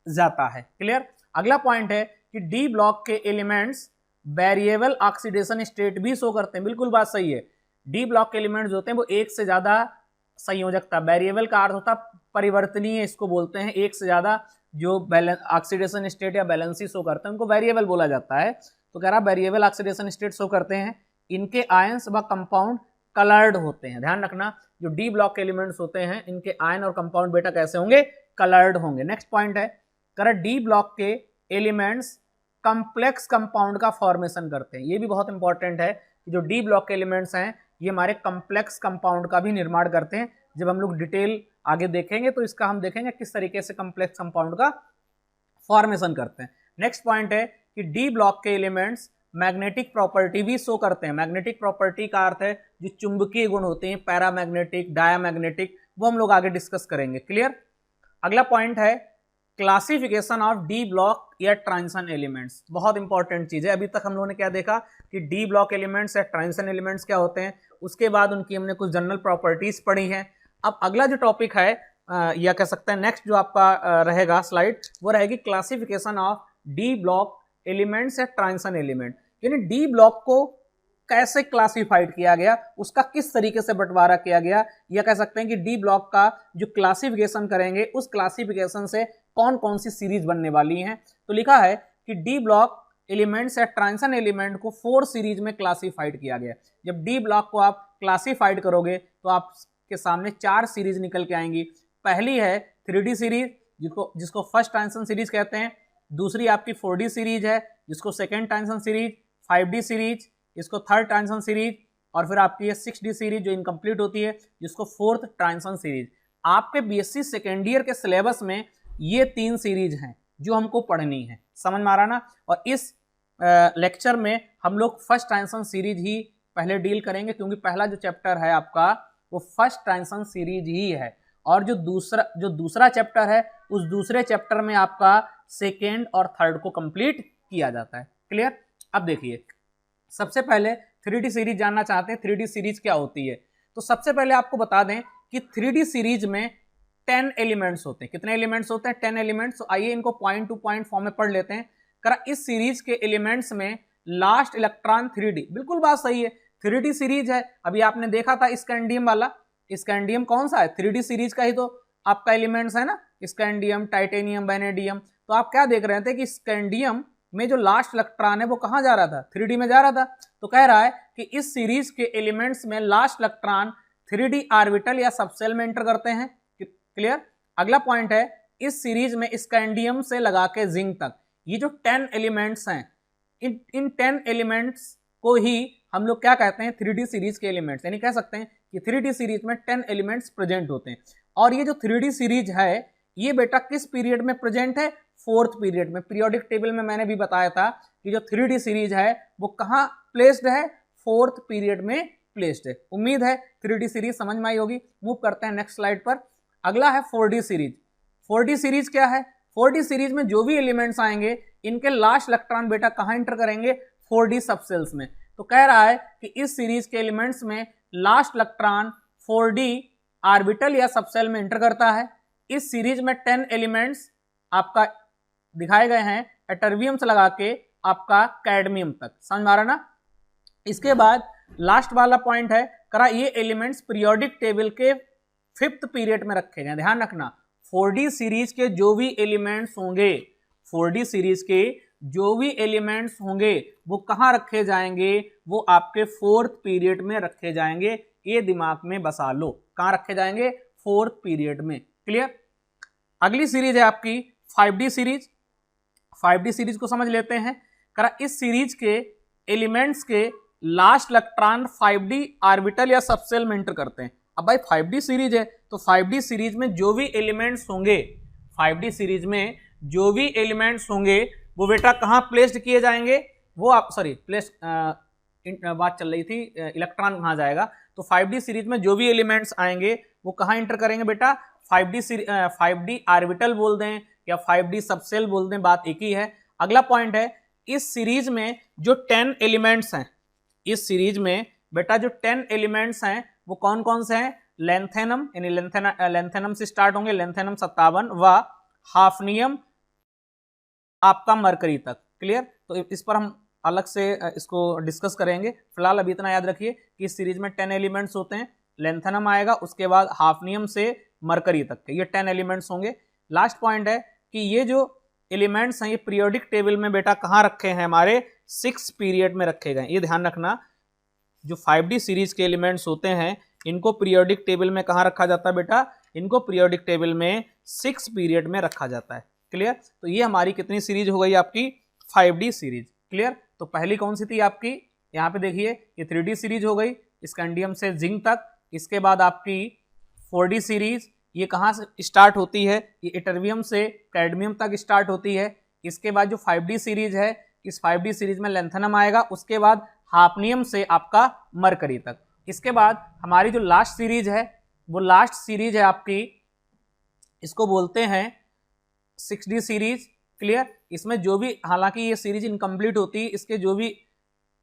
जाता है। क्लियर। अगला पॉइंट है कि डी ब्लॉक के एलिमेंट्स वेरिएबल ऑक्सीडेशन स्टेट भी शो करते हैं। बिल्कुल बात सही है, डी ब्लॉक के एलिमेंट्स होते हैं वो एक से ज्यादा संयोजकता, वेरिएबल का अर्थ होता है परिवर्तनीय, इसको बोलते हैं। एक से ज्यादा जो ऑक्सीडेशन स्टेट या बैलेंसी शो करते हैं उनको वेरिएबल बोला जाता है। तो कह रहा वेरिएबल ऑक्सीडेशन स्टेट शो करते हैं, इनके आयंस व कंपाउंड कलर्ड होते हैं। ध्यान रखना जो डी ब्लॉक के एलिमेंट्स होते हैं इनके आयन और कंपाउंड बेटा कैसे होंगे, कलर्ड होंगे। नेक्स्ट पॉइंट है कह रहा डी ब्लॉक के एलिमेंट्स कॉम्प्लेक्स कंपाउंड का फॉर्मेशन करते हैं। ये भी बहुत इंपॉर्टेंट है कि जो डी ब्लॉक के एलिमेंट्स हैं ये हमारे कॉम्प्लेक्स कंपाउंड का भी निर्माण करते हैं। जब हम लोग डिटेल आगे देखेंगे तो इसका हम देखेंगे किस तरीके से कॉम्प्लेक्स कंपाउंड का फॉर्मेशन करते हैं। नेक्स्ट पॉइंट है कि डी ब्लॉक के एलिमेंट्स मैग्नेटिक प्रॉपर्टी भी शो करते हैं। मैग्नेटिक प्रॉपर्टी का अर्थ है जो चुंबकीय गुण होते हैं, पैरामैग्नेटिक, डायामैग्नेटिक, वो हम लोग आगे डिस्कस करेंगे। क्लियर। अगला पॉइंट है क्लासिफिकेशन ऑफ डी ब्लॉक या ट्रांजिशन एलिमेंट्स। बहुत इंपॉर्टेंट चीज है। अभी तक हम लोगों ने क्या देखा कि डी ब्लॉक एलिमेंट्स या ट्रांजिशन एलिमेंट्स क्या होते हैं, उसके बाद उनकी हमने कुछ जनरल प्रॉपर्टीज पढ़ी हैं। अब अगला जो टॉपिक है या कह सकते हैं नेक्स्ट जो आपका रहेगा स्लाइड, वो रहेगी classification of D block elements या ट्रांजिशन एलिमेंट। यानी डी ब्लॉक को कैसे क्लासिफाइड किया गया, उसका किस तरीके से बंटवारा किया गया, या कह सकते हैं कि डी ब्लॉक का जो क्लासिफिकेशन करेंगे उस क्लासिफिकेशन से कौन कौन सी सीरीज बनने वाली हैं। तो लिखा है कि डी ब्लॉक एलिमेंट्स या ट्रांजिशन एलिमेंट को 4 सीरीज में क्लासिफाइड किया गया। जब डी ब्लॉक को आप क्लासिफाइड करोगे तो आपके सामने 4 सीरीज निकल के आएंगी। पहली है 3D सीरीज जिसको फर्स्ट ट्रांजिशन सीरीज कहते हैं। दूसरी आपकी 4D सीरीज है जिसको second transition series, 5D series इसको थर्ड ट्रांजिशन सीरीज, और फिर आपकी ये 6D सीरीज जो इनकम्प्लीट होती है जिसको फोर्थ ट्रांजिशन सीरीज। आपके बीएससी सेकेंड ईयर के सिलेबस में ये 3 सीरीज हैं जो हमको पढ़नी है। समझ में आ रहा ना। और इस लेक्चर में हम लोग फर्स्ट ट्रांजिशन सीरीज ही पहले डील करेंगे, क्योंकि पहला जो चैप्टर है आपका वो फर्स्ट ट्रांजिशन सीरीज ही है, और जो दूसरा चैप्टर है उस दूसरे चैप्टर में आपका सेकेंड और थर्ड को कंप्लीट किया जाता है। क्लियर। अब देखिए सबसे पहले 3D सीरीज जानना चाहते हैं 3D सीरीज क्या होती है। तो सबसे पहले आपको बता दें कि 3D सीरीज में 10 एलिमेंट्स होते हैं। कितने एलिमेंट्स होते हैं? 10 एलिमेंट्स। तो आइए इनको पॉइंट टू पॉइंट फॉर्म में पढ़ लेते हैं। करा इस सीरीज के एलिमेंट्स में लास्ट इलेक्ट्रॉन 3D। बिल्कुल बात सही है, 3D सीरीज है। अभी आपने देखा था स्कैंडियम वाला, स्कैंडियम कौन सा है? 3D सीरीज का ही तो आपका एलिमेंट्स है ना, स्कैंडियम, टाइटेनियम, वैनेडियम। तो आप क्या देख रहे थे कि स्कैंडियम में जो लास्ट इलेक्ट्रॉन है वो कहाँ जा रहा था? 3D में जा रहा था। तो कह रहा है कि इस सीरीज के एलिमेंट्स में लास्ट इलेक्ट्रॉन 3D ऑर्बिटल या सबसेल में एंटर करते हैं। क्लियर। अगला पॉइंट है इस सीरीज में स्कैंडियम से लगा के जिंक तक ये जो 10 एलिमेंट्स हैं, इन 10 एलिमेंट्स को ही हम लोग क्या कहते हैं, 3D सीरीज के एलिमेंट्स, यानी कह सकते हैं कि 3D सीरीज में 10 एलिमेंट्स प्रेजेंट होते हैं। और ये जो 3D सीरीज है ये बेटा किस पीरियड में प्रेजेंट है, 4th पीरियड में। पीरियोडिक टेबल में मैंने भी बताया था कि जो 3D सीरीज है वो कहाँ प्लेस्ड है, 4th पीरियड में प्लेस्ड है। उम्मीद है 3D सीरीज समझ में आई होगी। मूव करते हैं नेक्स्ट स्लाइड पर। अगला है 4D सीरीज। 4D सीरीज क्या है, 4D सीरीज में जो भी एलिमेंट्स आएंगे इनके लास्ट इलेक्ट्रॉन बेटा कहाँ एंटर करेंगे, 4D सबसेल्स में। तो कह रहा है कि इस सीरीज के एलिमेंट्स में लास्ट इलेक्ट्रॉन 4D ऑर्बिटल या सबसेल में एंटर करता है। इस सीरीज में 10 एलिमेंट्स आपका दिखाए गए हैं एटर्बियम से लगा के आपका कैडमियम तक, समझ में आ रहा ना। इसके बाद लास्ट वाला पॉइंट है, करा ये एलिमेंट्स पीरियोडिक टेबल के 5th पीरियड में रखे गए। ध्यान रखना 4D सीरीज के जो भी एलिमेंट्स होंगे, 4D सीरीज के जो भी एलिमेंट्स होंगे वो कहाँ रखे जाएंगे, वो आपके 4th पीरियड में रखे जाएंगे। ये दिमाग में बसा लो, कहाँ रखे जाएंगे, 4th पीरियड में। क्लियर। अगली सीरीज है आपकी 5D सीरीज। 5D सीरीज को समझ लेते हैं। करा इस सीरीज के एलिमेंट्स के लास्ट इलेक्ट्रॉन 5D ऑर्बिटल या सबसेल में एंटर करते हैं। अब भाई 5D सीरीज है तो 5D सीरीज में जो भी एलिमेंट्स होंगे, 5D सीरीज में जो भी एलिमेंट्स होंगे वो बेटा कहाँ प्लेस्ड किए जाएंगे, वो आप बात चल रही थी इलेक्ट्रॉन कहाँ जाएगा। तो 5D सीरीज में जो भी एलिमेंट्स आएंगे वो कहाँ एंटर करेंगे बेटा, 5D ऑर्बिटल बोल दें या 5D सबसेल बोल दें, बात एक ही है। अगला पॉइंट है, इस सीरीज में जो 10 एलिमेंट्स हैं, इस सीरीज में बेटा जो 10 एलिमेंट्स हैं वो कौन कौन से हैं, लेंथेनम, यानी लेंथेनम से स्टार्ट होंगे, लेंथेनम 57 व हाफनियम आपका मरकरी तक। क्लियर। तो इस पर हम अलग से इसको डिस्कस करेंगे। फिलहाल अभी इतना याद रखिए कि इस सीरीज में 10 एलिमेंट्स होते हैं, लेंथेनम आएगा, उसके बाद हाफनियम से मरकरी तक के ये 10 एलिमेंट्स होंगे। लास्ट पॉइंट है कि ये जो एलिमेंट्स हैं ये पीरियोडिक टेबल में बेटा कहाँ रखे हैं, हमारे 6th पीरियड में रखे गए। ये ध्यान रखना, जो 5D सीरीज के एलिमेंट्स होते हैं इनको पीरियोडिक टेबल में कहाँ रखा जाता है बेटा, इनको पीरियोडिक टेबल में 6th पीरियड में रखा जाता है। क्लियर। तो ये हमारी कितनी सीरीज हो गई आपकी, 5D सीरीज। क्लियर। तो पहली कौन सी थी आपकी, यहाँ पे देखिए ये 3D सीरीज हो गई, स्कैंडियम से जिंक तक। इसके बाद आपकी 4D सीरीज, ये कहाँ से स्टार्ट होती है, ये इटर्बियम से कैडमियम तक स्टार्ट होती है। इसके बाद जो 5D सीरीज है, इस 5D सीरीज में लेंथेनम आएगा, उसके बाद हाफनियम से आपका मरकरी तक। इसके बाद हमारी जो लास्ट सीरीज है वो लास्ट सीरीज है आपकी, इसको बोलते हैं 6D सीरीज। क्लियर। इसमें जो भी, हालांकि ये सीरीज इनकम्प्लीट होती है, इसके जो भी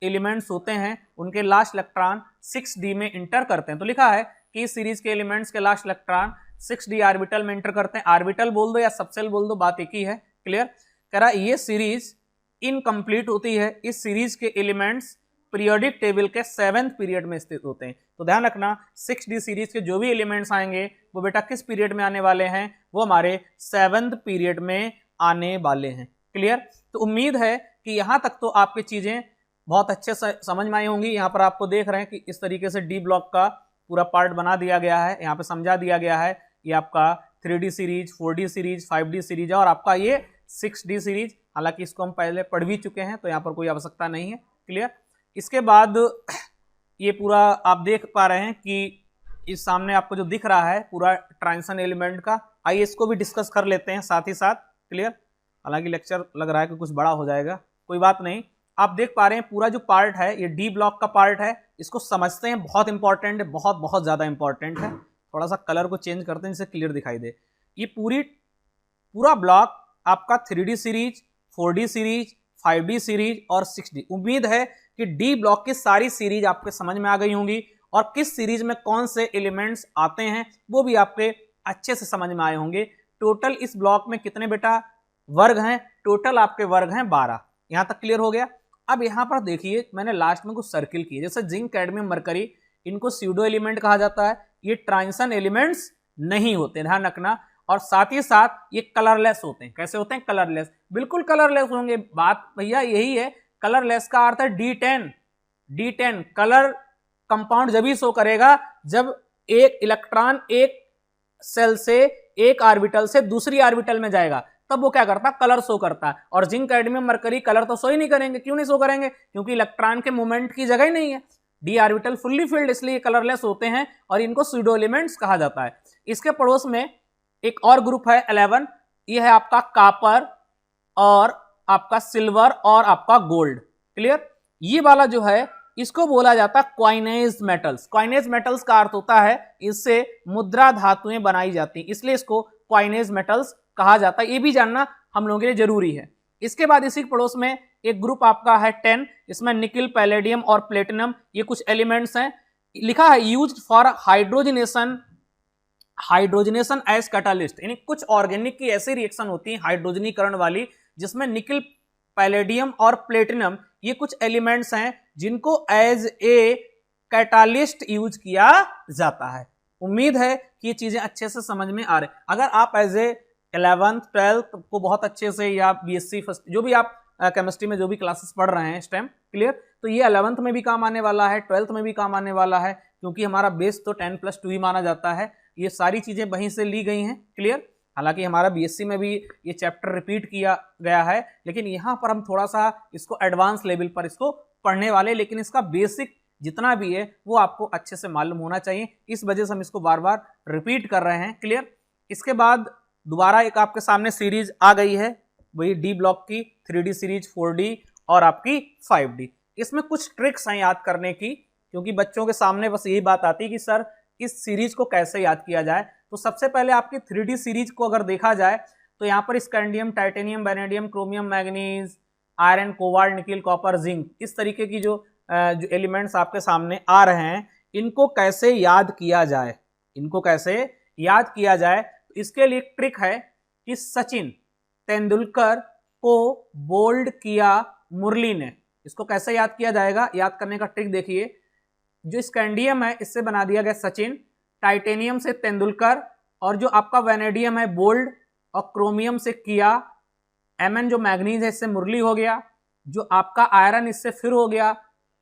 एलिमेंट्स होते हैं उनके लास्ट इलेक्ट्रॉन 6D में इंटर करते हैं। तो लिखा है कि इस सीरीज के एलिमेंट्स के लास्ट इलेक्ट्रॉन 6D ऑर्बिटल में इंटर करते हैं। ऑर्बिटल बोल दो या सबसेल बोल दो, बात एक ही है। क्लियर। कह रहा ये सीरीज इनकम्प्लीट होती है, इस सीरीज के एलिमेंट्स पीरियोडिक टेबल के 7th पीरियड में स्थित होते हैं। तो ध्यान रखना 6D सीरीज के जो भी एलिमेंट्स आएंगे वो बेटा किस पीरियड में आने वाले हैं, वो हमारे 7th पीरियड में आने वाले हैं। क्लियर। तो उम्मीद है कि यहाँ तक तो आपकी चीजें बहुत अच्छे से समझ में आई होंगी। यहाँ पर आपको देख रहे हैं कि इस तरीके से डी ब्लॉक का पूरा पार्ट बना दिया गया है, यहाँ पे समझा दिया गया है। ये आपका 3D series, 4D series, 5D series है और आपका ये 6D सीरीज। हालांकि इसको हम पहले पढ़ भी चुके हैं तो यहाँ पर कोई आवश्यकता नहीं है। क्लियर। इसके बाद ये पूरा आप देख पा रहे हैं कि इस सामने आपको जो दिख रहा है पूरा ट्रांजिशन एलिमेंट का, आइए इसको भी डिस्कस कर लेते हैं साथ ही साथ। क्लियर। हालांकि लेक्चर लग रहा है कि कुछ बड़ा हो जाएगा, कोई बात नहीं। आप देख पा रहे हैं पूरा जो पार्ट है ये डी ब्लॉक का पार्ट है, इसको समझते हैं, बहुत इंपॉर्टेंट है, बहुत बहुत ज्यादा इंपॉर्टेंट है। थोड़ा सा कलर को चेंज करते हैं जिससे क्लियर दिखाई दे। ये पूरा ब्लॉक आपका 3D series, 4D series, 5D series और 6D। उम्मीद है कि डी ब्लॉक की सारी सीरीज आपके समझ में आ गई होंगी और किस सीरीज में कौन से एलिमेंट्स आते हैं वो भी आपके अच्छे से समझ में आए होंगे। टोटल इस ब्लॉक में कितने बेटा वर्ग हैं, टोटल आपके वर्ग हैं 12। यहां तक क्लियर हो गया। अब यहां पर देखिए मैंने लास्ट में कुछ सर्किल किए, जैसे जिंक, कैडमियम, मरकरी, इनको स्यूडो एलिमेंट कहा जाता है। ये ट्रांजिशन एलिमेंट्स नहीं होते, ध्यान रखना। और साथ ही साथ ये कलरलेस होते हैं। कैसे होते हैं, कलरलेस, बिल्कुल कलरलेस होंगे। बात भैया यही है, कलरलेस का अर्थ है D10 कलर कंपाउंड जब ही शो करेगा जब एक इलेक्ट्रॉन एक सेल से एक ऑर्बिटल से दूसरी ऑर्बिटल में जाएगा तब वो क्या करता है, कलर शो करता है। और जिंक, कैडमियम, मरकरी कलर तो शो ही नहीं करेंगे। क्यों नहीं शो करेंगे? क्योंकि इलेक्ट्रॉन के मूवमेंट की जगह ही नहीं है, डी ऑर्बिटल फुल्ली फिल्ड, इसलिए कलरलेस होते हैं और इनको सूडो एलिमेंट्स कहा जाता है। इसके पड़ोस में एक और ग्रुप है 11, ये है आपका कॉपर और आपका सिल्वर और आपका गोल्ड। क्लियर? ये वाला जो है इसको बोला जाता है क्वाइनेज मेटल्स। क्वाइनेज मेटल्स का अर्थ होता है इससे मुद्रा धातुएं बनाई जाती हैं, इसलिए इसको क्वाइनेज मेटल्स कहा जाता है। ये भी जानना हम लोगों के लिए जरूरी है। इसके बाद इसी पड़ोस में एक ग्रुप आपका है 10, इसमें निकिल, पैलेडियम और प्लेटिनम ये कुछ एलिमेंट्स हैं। लिखा है used for hydrogenation as catalyst, यानी कुछ ऑर्गेनिक की ऐसी रिएक्शन होती है हाइड्रोजनीकरण वाली जिसमें निकिल, पैलेडियम और प्लेटिनम ये कुछ एलिमेंट्स हैं जिनको एज ए कैटालिस्ट यूज किया जाता है। उम्मीद है कि ये चीजें अच्छे से समझ में आ रहे। अगर आप एज ए 11th 12th को बहुत अच्छे से, या बीएससी फर्स्ट जो भी आप केमिस्ट्री में जो भी क्लासेस पढ़ रहे हैं इस टाइम, क्लियर, तो ये 11th में भी काम आने वाला है, 12th में भी काम आने वाला है, क्योंकि हमारा बेस तो 10+2 ही माना जाता है। ये सारी चीजें वहीं से ली गई हैं। क्लियर? हालांकि हमारा बीएससी में भी ये चैप्टर रिपीट किया गया है, लेकिन यहाँ पर हम थोड़ा सा इसको एडवांस लेवल पर इसको पढ़ने वाले, लेकिन इसका बेसिक जितना भी है वो आपको अच्छे से मालूम होना चाहिए, इस वजह से हम इसको बार बार रिपीट कर रहे हैं। क्लियर? इसके बाद दोबारा एक आपके सामने सीरीज आ गई है, वही डी ब्लॉक की 3D सीरीज, 4D और आपकी 5D। इसमें कुछ ट्रिक्स हैं याद करने की, क्योंकि बच्चों के सामने बस यही बात आती है कि सर इस सीरीज को कैसे याद किया जाए। तो सबसे पहले आपकी 3D सीरीज को अगर देखा जाए तो यहाँ पर scandium, titanium, vanadium, chromium, manganese, iron, cobalt, nickel, copper, zinc, इस तरीके की जो एलिमेंट्स आपके सामने आ रहे हैं, इनको कैसे याद किया जाए, इनको कैसे याद किया जाए, तो इसके लिए एक ट्रिक है कि सचिन तेंदुलकर को बोल्ड किया मुरली ने। इसको कैसे याद किया जाएगा, याद करने का ट्रिक देखिए। जो स्कैंडियम है इससे बना दिया गया सचिन, टाइटेनियम से तेंदुलकर, और जो आपका वैनेडियम है बोल्ड, और क्रोमियम से किया, Mn जो मैग्नीज है इससे मुरली हो गया, जो आपका आयरन इससे फिर हो गया,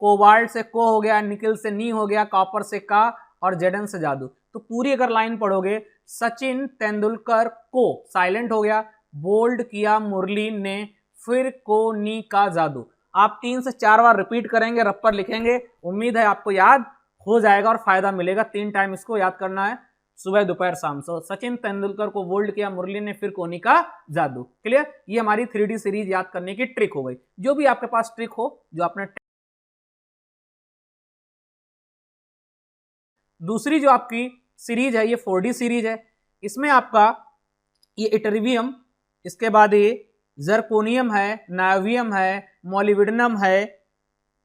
कोबाल्ट से को हो गया, निकिल से नी हो गया, कॉपर से का, और जेडन से जादू। तो पूरी अगर लाइन पढ़ोगे, सचिन तेंदुलकर को साइलेंट हो गया, बोल्ड किया मुरली ने, फिर को नी का जादू। आप 3 से 4 बार रिपीट करेंगे, रफ लिखेंगे, उम्मीद है आपको याद हो जाएगा और फायदा मिलेगा। 3 टाइम इसको याद करना है, सुबह, दोपहर, शाम। सो सचिन तेंदुलकर को बोल्ड किया मुरली ने, फिर कोहनी का जादू। क्लियर? ये हमारी 3D सीरीज याद करने की ट्रिक हो गई। जो भी आपके पास ट्रिक हो, जो आपने दूसरी जो आपकी सीरीज है ये 4D सीरीज है। इसमें आपका ये इटरवियम, इसके बाद ये जर्कोनियम है, नावियम है, मोलिब्डेनम है,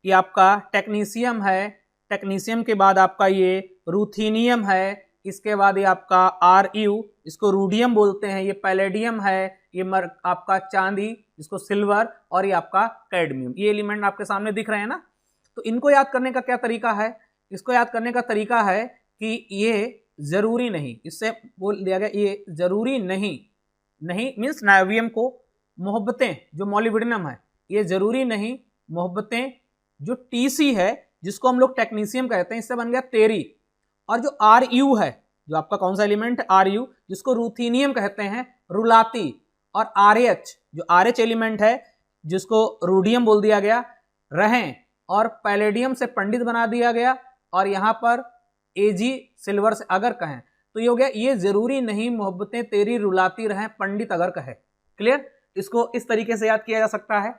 ये आपका टेक्नीशियम है, टेक्नीशियम के बाद आपका ये रूथीनियम है, इसके बाद ये आपका Ru, इसको रूडियम बोलते हैं, ये पैलेडियम है, ये आपका चांदी, इसको सिल्वर, और ये आपका कैडमियम। ये एलिमेंट आपके सामने दिख रहे हैं ना। तो इनको याद करने का क्या तरीका है? इसको याद करने का तरीका है कि ये जरूरी नहीं, इससे बोल दिया गया ये जरूरी नहीं, नहीं मीन्स नावियम को मोहब्बतें, जो मोलिब्डेनम है ये जरूरी नहीं, मोहब्बतें जो TC है जिसको हम लोग टेक्नीशियम कहते हैं, इससे बन गया तेरी, और जो Ru है, जो आपका कौन सा एलिमेंट है Ru, जिसको रूथीनियम कहते हैं, रुलाती, और RH जो RH एलिमेंट है जिसको रूडियम बोल दिया गया, रहें, और पैलेडियम से पंडित बना दिया गया, और यहां पर Ag सिल्वर से अगर कहें तो ये हो गया ये जरूरी नहीं मोहब्बतें तेरी रुलाती रहें पंडित अगर कहे। क्लियर? इसको इस तरीके से याद किया जा सकता है।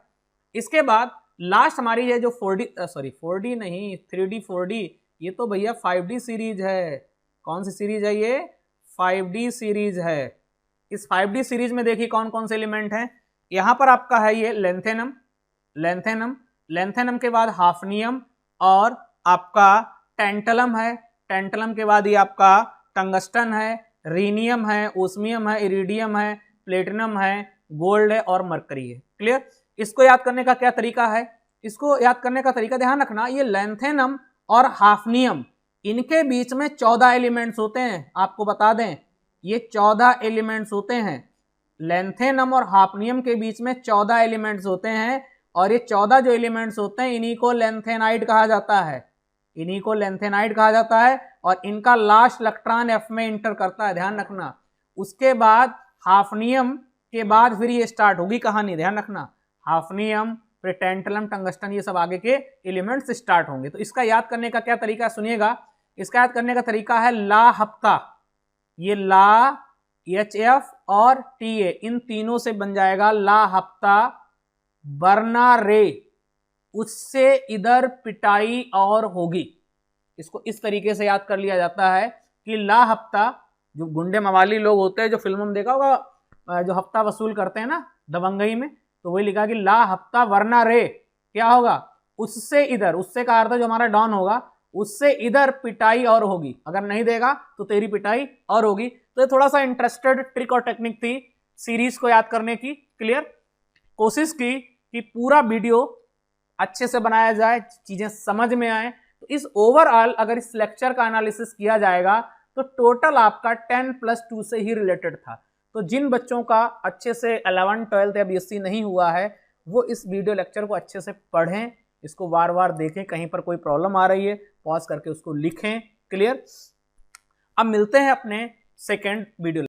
इसके बाद लास्ट हमारी है जो 4D नहीं 3D 4D, ये तो भैया 5D सीरीज है। कौन सी सीरीज है ये? 5D सीरीज है। इस 5D सीरीज में देखिए कौन कौन से एलिमेंट हैं। यहां पर आपका है ये लेंथेनम, लेंथेनम के बाद हाफनियम, और आपका टेंटलम है, टेंटलम के बाद ये आपका टंगस्टन है, रीनियम है, ओस्मियम है, इरिडियम है, प्लेटिनम है, गोल्ड है, और मरकरी है। क्लियर? इसको याद करने का क्या तरीका है? इसको याद करने का तरीका ध्यान रखना, ये लेंथेनम और हाफनियम, इनके बीच में 14 एलिमेंट्स होते हैं। आपको बता दें ये 14 एलिमेंट्स होते हैं। लेंथेनम और हाफनियम के बीच में 14 एलिमेंट्स होते हैं, और ये 14 जो एलिमेंट्स होते हैं इन्हीं को लेंथेनाइड कहा जाता है, इन्हीं को लेंथेनाइड कहा जाता है। और इनका लास्ट इलेक्ट्रॉन F में इंटर करता है, ध्यान रखना। उसके बाद हाफनियम के बाद फिर ये स्टार्ट होगी कहानी, ध्यान रखना, हाफनियम फिर टेंटलम टंगस्टन ये सब आगे के एलिमेंट्स स्टार्ट होंगे। तो इसका याद करने का क्या तरीका सुनिएगा, इसका याद करने का तरीका है ला हफ्ता, ये ला HF और TA इन तीनों से बन जाएगा ला हफ्ता बरना रे, उससे इधर पिटाई और होगी। इसको इस तरीके से याद कर लिया जाता है कि ला हफ्ता, जो गुंडे मवाली लोग होते हैं जो फिल्मों में देखा होगा जो हफ्ता वसूल करते हैं ना दबंगई में, तो वही लिखा कि ला हफ्ता वरना रे क्या होगा, उससे इधर, उससे का अर्थ है जो हमारा डॉन होगा, उससे इधर पिटाई और होगी, अगर नहीं देगा तो तेरी पिटाई और होगी। तो ये थोड़ा सा इंटरेस्टेड ट्रिक और टेक्निक थी सीरीज को याद करने की। क्लियर, कोशिश की कि पूरा वीडियो अच्छे से बनाया जाए, चीजें समझ में आए। तो इस ओवरऑल अगर इस लेक्चर का एनालिसिस किया जाएगा तो टोटल आपका 10+2 से ही रिलेटेड था। तो जिन बच्चों का अच्छे से 11, 12 या BSc नहीं हुआ है वो इस वीडियो लेक्चर को अच्छे से पढ़ें, इसको बार बार देखें, कहीं पर कोई प्रॉब्लम आ रही है पॉज करके उसको लिखें। क्लियर, अब मिलते हैं अपने सेकेंड वीडियो।